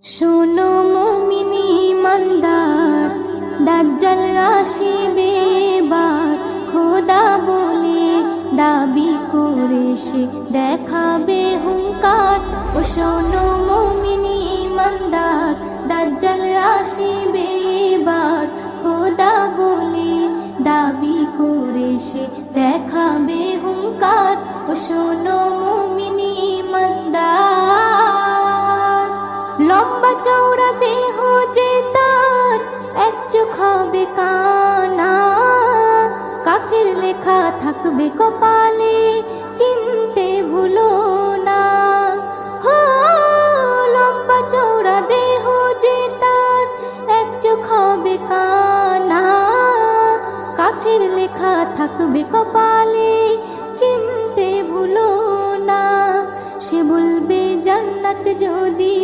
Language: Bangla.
শোনো মুমিনি ইমানদার, দাজ্জাল আসিবে বার, খোদা বলে দাবি করে সে দেখাবে হুঙ্কার। ও শোনো মুমিনি ইমানদার, দাজ্জাল আসিবে বার, খোদা বলে দাবি করে সে দেখাবে হুঙ্কার। ও শোনো মুমিনি ইমানদার, লম্বা চওড়া দেহ যে তার, এক চোখ হবে কানা, কাফির লেখা থাকবে কপালে, চিনতে ভুলো না। হো, লম্বা চওড়া দেহ যে তার, এক চোখ হবে কানা, কাফির লেখা থাকবে কপালে, চিনতে ভুলো না। সে বলবে জান্নাত যদি